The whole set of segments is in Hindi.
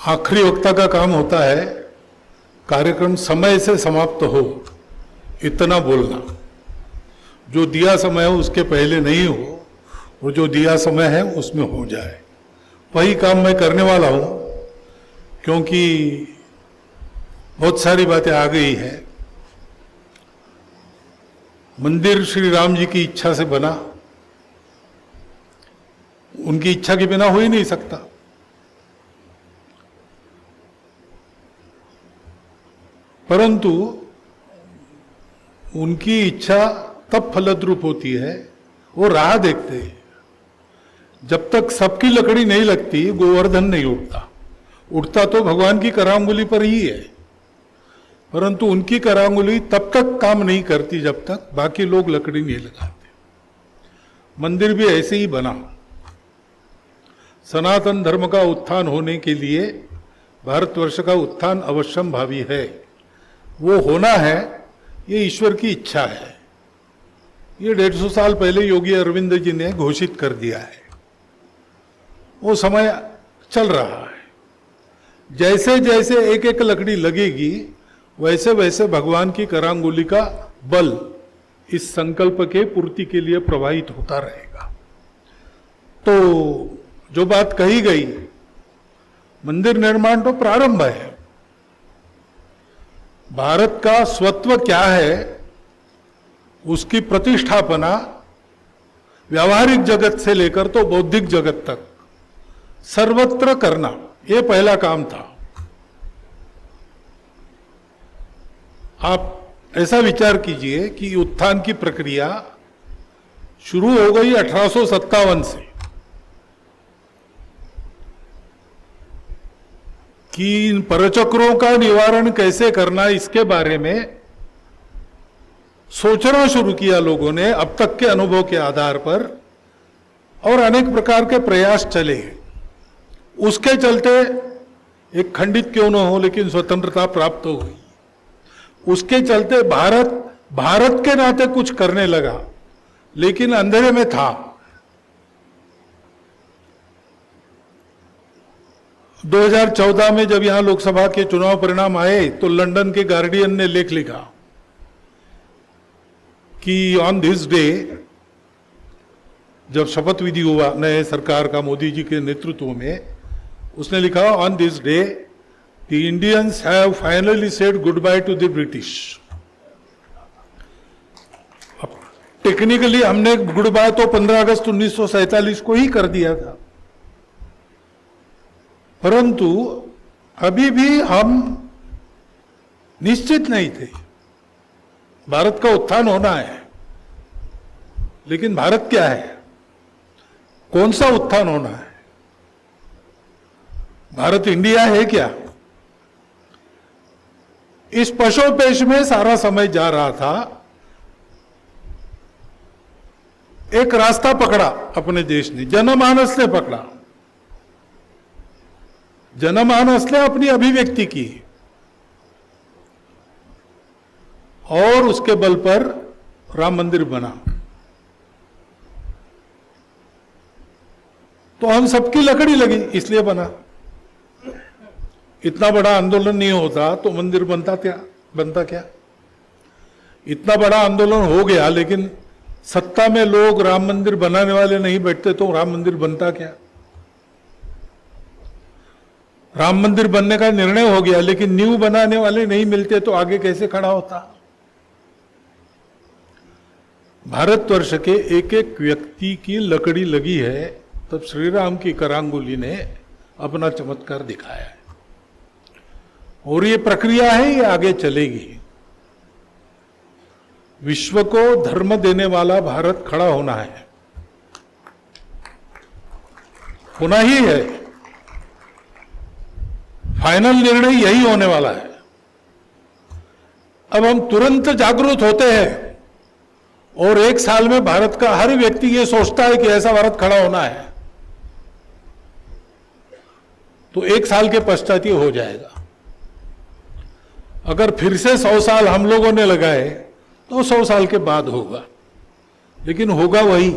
आखिरी वक्ता का काम होता है कार्यक्रम समय से समाप्त हो इतना बोलना। जो दिया समय है उसके पहले नहीं हो और जो दिया समय है उसमें हो जाए, वही काम मैं करने वाला हूं। क्योंकि बहुत सारी बातें आ गई है। मंदिर श्री राम जी की इच्छा से बना, उनकी इच्छा के बिना हो ही नहीं सकता। परंतु उनकी इच्छा तब फलद्रूप होती है, वो राह देखते हैं। जब तक सबकी लकड़ी नहीं लगती गोवर्धन नहीं उठता। उठता तो भगवान की करांगुली पर ही है, परंतु उनकी करांगुली तब तक काम नहीं करती जब तक बाकी लोग लकड़ी नहीं लगाते। मंदिर भी ऐसे ही बना। सनातन धर्म का उत्थान होने के लिए भारतवर्ष का उत्थान अवश्यम भावी है। वो होना है, ये ईश्वर की इच्छा है। ये 150 साल पहले योगी अरविंद जी ने घोषित कर दिया है। वो समय चल रहा है। जैसे जैसे एक एक लकड़ी लगेगी वैसे वैसे भगवान की करांगुली का बल इस संकल्प के पूर्ति के लिए प्रवाहित होता रहेगा। तो जो बात कही गई, मंदिर निर्माण तो प्रारंभ है। भारत का स्वत्व क्या है, उसकी प्रतिष्ठापना व्यावहारिक जगत से लेकर तो बौद्धिक जगत तक सर्वत्र करना, यह पहला काम था। आप ऐसा विचार कीजिए कि उत्थान की प्रक्रिया शुरू हो गई 1857 से, कि इन परचक्रों का निवारण कैसे करना इसके बारे में सोचना शुरू किया लोगों ने अब तक के अनुभव के आधार पर, और अनेक प्रकार के प्रयास चले। उसके चलते एक खंडित क्यों न हो लेकिन स्वतंत्रता प्राप्त हो गई। उसके चलते भारत के नाते कुछ करने लगा, लेकिन अंधेरे में था। 2014 में जब यहां लोकसभा के चुनाव परिणाम आए तो लंदन के गार्डियन ने लेख लिखा कि ऑन दिस डे, जब शपथ विधि हुआ नए सरकार का मोदी जी के नेतृत्व में, उसने लिखा on this day the Indians have finally said good by two the British. अब टेक्निकली हमने गुड बाय तो 15 अगस्त 1947 को ही कर दिया था, परंतु अभी भी हम निश्चित नहीं थे। भारत का उत्थान होना है, लेकिन भारत क्या है, कौन सा उत्थान होना है? भारत इंडिया है क्या? इस पशोपेश में सारा समय जा रहा था। एक रास्ता पकड़ा अपने देश ने, जनमानस ने पकड़ा। जनमानस ने अपनी अभिव्यक्ति की और उसके बल पर राम मंदिर बना। तो हम सबकी लकड़ी लगी इसलिए बना। इतना बड़ा आंदोलन नहीं होता तो मंदिर बनता क्या? इतना बड़ा आंदोलन हो गया, लेकिन सत्ता में लोग राम मंदिर बनाने वाले नहीं बैठते तो राम मंदिर बनता क्या? राम मंदिर बनने का निर्णय हो गया, लेकिन नींव बनाने वाले नहीं मिलते तो आगे कैसे खड़ा होता? भारतवर्ष के एक एक व्यक्ति की लकड़ी लगी है, तब श्री राम की करांगुली ने अपना चमत्कार दिखाया है। और ये प्रक्रिया है, ये आगे चलेगी। विश्व को धर्म देने वाला भारत खड़ा होना है, होना ही है। फाइनल निर्णय यही होने वाला है। अब हम तुरंत जागरूक होते हैं और एक साल में भारत का हर व्यक्ति ये सोचता है कि ऐसा भारत खड़ा होना है, तो एक साल के पश्चात ये हो जाएगा। अगर फिर से 100 साल हम लोगों ने लगाए तो 100 साल के बाद होगा, लेकिन होगा वही।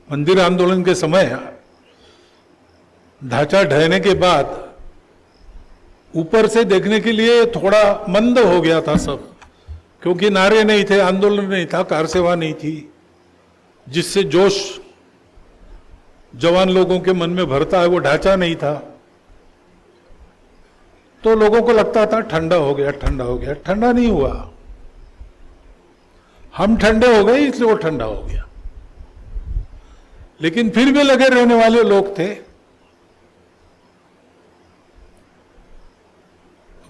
मंदिर आंदोलन के समय ढांचा ढहने के बाद ऊपर से देखने के लिए थोड़ा मंद हो गया था सब, क्योंकि नारे नहीं थे, आंदोलन नहीं था, कार सेवा नहीं थी, जिससे जोश जवान लोगों के मन में भरता है, वो ढांचा नहीं था। तो लोगों को लगता था ठंडा हो गया, ठंडा हो गया। ठंडा नहीं हुआ, हम ठंडे हो गए इसलिए वो ठंडा हो गया। लेकिन फिर भी लगे रहने वाले लोग थे।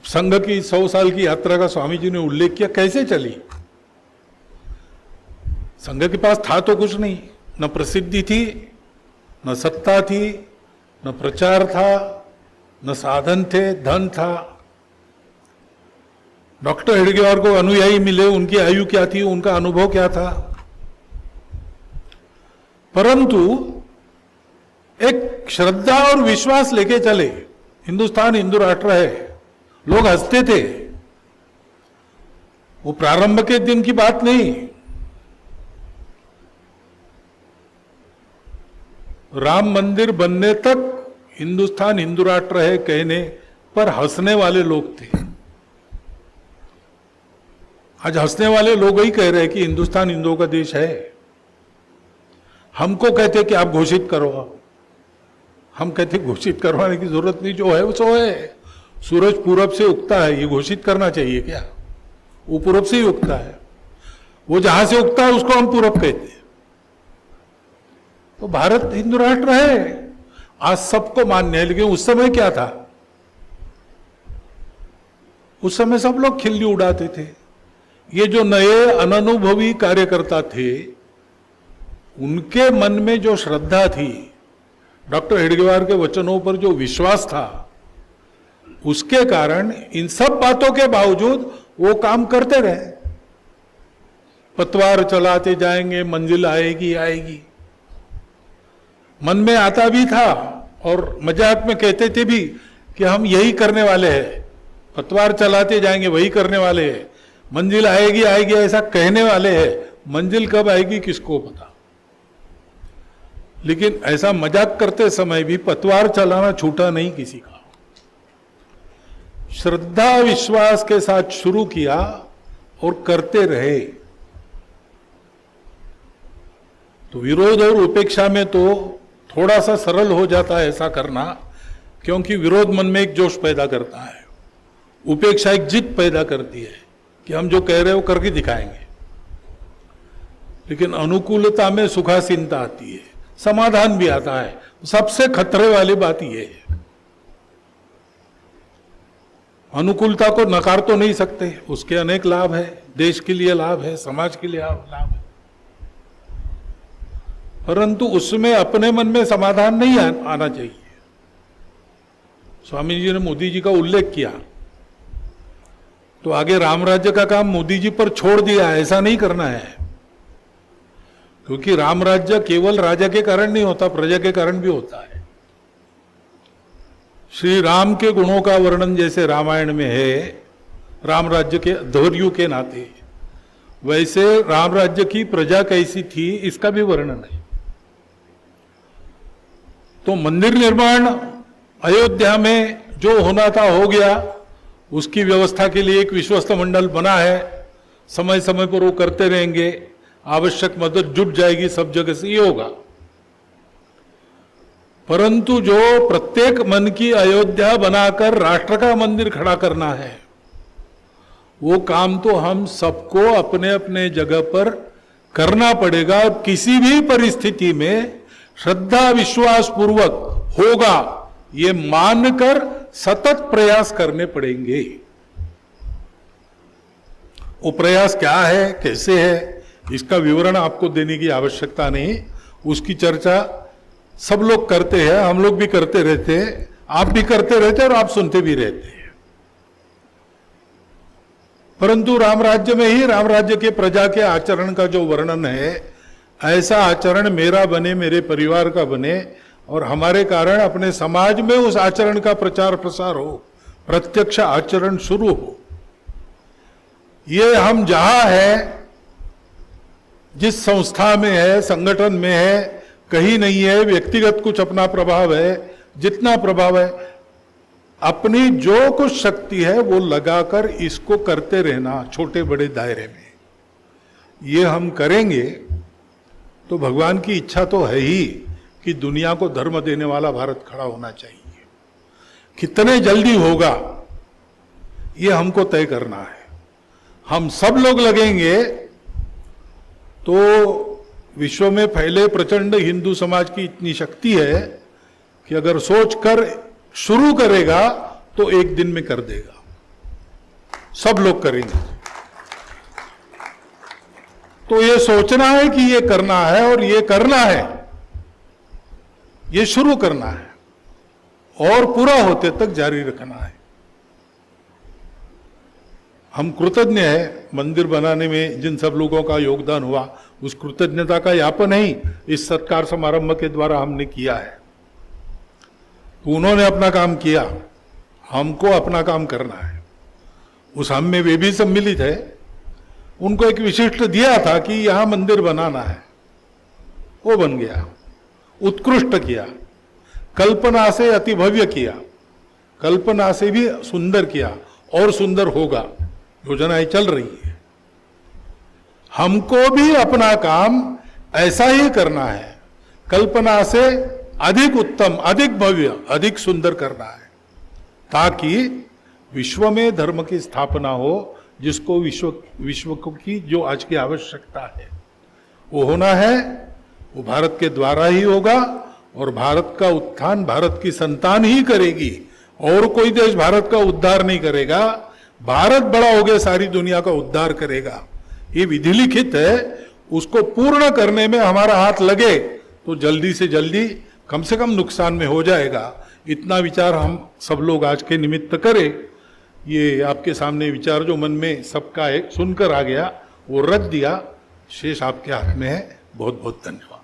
संघ की 100 साल की यात्रा का स्वामी जी ने उल्लेख किया, कैसे चली। संघ के पास था तो कुछ नहीं, न प्रसिद्धि थी, न सत्ता थी, न प्रचार था, न साधन थे, धन था। डॉक्टर हेडगेवार को अनुयायी मिले, उनकी आयु क्या थी, उनका अनुभव क्या था, परंतु एक श्रद्धा और विश्वास लेके चले। हिंदुस्तान हिंदू राष्ट्र है, लोग हंसते थे। वो प्रारंभ के दिन की बात नहीं, राम मंदिर बनने तक हिंदुस्तान हिंदू राष्ट्र है कहने पर हंसने वाले लोग थे। आज हंसने वाले लोग ही कह रहे हैं कि हिंदुस्तान हिंदुओं का देश है। हमको कहते कि आप घोषित करो, हम कहते घोषित करवाने की जरूरत नहीं, जो है वो सो है। सूरज पूरब से उगता है, ये घोषित करना चाहिए क्या? वो पूरब से ही उगता है, वो जहां से उगता है उसको हम पूरब कहते हैं। तो भारत हिंदू राष्ट्र है, आज सबको मान्य है। लेकिन उस समय क्या था? उस समय सब लोग खिल्ली उड़ाते थे। ये जो नए अनुभवी कार्यकर्ता थे, उनके मन में जो श्रद्धा थी, डॉक्टर हेडगेवार के वचनों पर जो विश्वास था, उसके कारण इन सब बातों के बावजूद वो काम करते रहे। पतवार चलाते जाएंगे, मंजिल आएगी आएगी। मन में आता भी था और मजाक में कहते थे भी कि हम यही करने वाले हैं, पतवार चलाते जाएंगे, वही करने वाले हैं, मंजिल आएगी आएगी ऐसा कहने वाले हैं। मंजिल कब आएगी किसको पता। लेकिन ऐसा मजाक करते समय भी पतवार चलाना छूटा नहीं किसी का। श्रद्धा विश्वास के साथ शुरू किया और करते रहे। तो विरोध और उपेक्षा में तो थोड़ा सा सरल हो जाता है ऐसा करना, क्योंकि विरोध मन में एक जोश पैदा करता है, उपेक्षा एक जिद पैदा करती है कि हम जो कह रहे हैं वो करके दिखाएंगे। लेकिन अनुकूलता में सुखासीनता आती है, समाधान भी आता है। सबसे खतरे वाली बात यह है, अनुकूलता को नकार तो नहीं सकते, उसके अनेक लाभ है, देश के लिए लाभ है, समाज के लिए लाभ है, परंतु उसमें अपने मन में समाधान नहीं आना चाहिए। स्वामी जी ने मोदी जी का उल्लेख किया, तो आगे राम राज्य का काम मोदी जी पर छोड़ दिया, ऐसा नहीं करना है। क्योंकि राम राज्य केवल राजा के कारण नहीं होता, प्रजा के कारण भी होता है। श्री राम के गुणों का वर्णन जैसे रामायण में है, राम राज्य के धैर्य के नाते, वैसे राम राज्य की प्रजा कैसी थी इसका भी वर्णन है। तो मंदिर निर्माण अयोध्या में जो होना था हो गया, उसकी व्यवस्था के लिए एक विश्वस्त मंडल बना है, समय समय पर वो करते रहेंगे, आवश्यक मदद जुट जाएगी सब जगह से, ये होगा। परंतु जो प्रत्येक मन की अयोध्या बनाकर राष्ट्र का मंदिर खड़ा करना है, वो काम तो हम सबको अपने अपने जगह पर करना पड़ेगा। और किसी भी परिस्थिति में श्रद्धा विश्वास पूर्वक होगा, ये मानकर सतत प्रयास करने पड़ेंगे। वो प्रयास क्या है, कैसे है, इसका विवरण आपको देने की आवश्यकता नहीं। उसकी चर्चा सब लोग करते हैं, हम लोग भी करते रहते हैं, आप भी करते रहते हैं और आप सुनते भी रहते हैं। परंतु राम राज्य में ही राम राज्य के प्रजा के आचरण का जो वर्णन है, ऐसा आचरण मेरा बने, मेरे परिवार का बने, और हमारे कारण अपने समाज में उस आचरण का प्रचार प्रसार हो, प्रत्यक्ष आचरण शुरू हो। ये हम जहां है, जिस संस्था में है, संगठन में है, कहीं नहीं है, व्यक्तिगत कुछ अपना प्रभाव है, जितना प्रभाव है, अपनी जो कुछ शक्ति है वो लगाकर इसको करते रहना छोटे बड़े दायरे में। ये हम करेंगे तो भगवान की इच्छा तो है ही कि दुनिया को धर्म देने वाला भारत खड़ा होना चाहिए। कितने जल्दी होगा ये हमको तय करना है। हम सब लोग लगेंगे तो विश्व में फैले प्रचंड हिंदू समाज की इतनी शक्ति है कि अगर सोच कर शुरू करेगा तो एक दिन में कर देगा। सब लोग करेंगे। तो ये सोचना है कि ये करना है और ये करना है, ये शुरू करना है और पूरा होते तक जारी रखना है। हम कृतज्ञ हैं मंदिर बनाने में जिन सब लोगों का योगदान हुआ, उस कृतज्ञता का यापन ही इस सत्कार समारंभ के द्वारा हमने किया है। तो उन्होंने अपना काम किया, हमको अपना काम करना है। उस हम में वे भी सम्मिलित है। उनको एक विशिष्ट दिया था कि यहां मंदिर बनाना है, वो बन गया, उत्कृष्ट किया, कल्पना से अति भव्य किया, कल्पना से भी सुंदर किया और सुंदर होगा। योजनाएं चल रही है। हमको भी अपना काम ऐसा ही करना है, कल्पना से अधिक उत्तम, अधिक भव्य, अधिक सुंदर करना है, ताकि विश्व में धर्म की स्थापना हो, जिसको विश्व की जो आज की आवश्यकता है वो होना है, वो भारत के द्वारा ही होगा। और भारत का उत्थान भारत की संतान ही करेगी, और कोई देश भारत का उद्धार नहीं करेगा। भारत बड़ा हो गया सारी दुनिया का उद्धार करेगा। ये विधि लिखित है, उसको पूर्ण करने में हमारा हाथ लगे तो जल्दी से जल्दी कम से कम नुकसान में हो जाएगा। इतना विचार हम सब लोग आज के निमित्त करें। ये आपके सामने विचार जो मन में सबका एक सुनकर आ गया वो रख दिया, शेष आपके हाथ में है। बहुत बहुत धन्यवाद।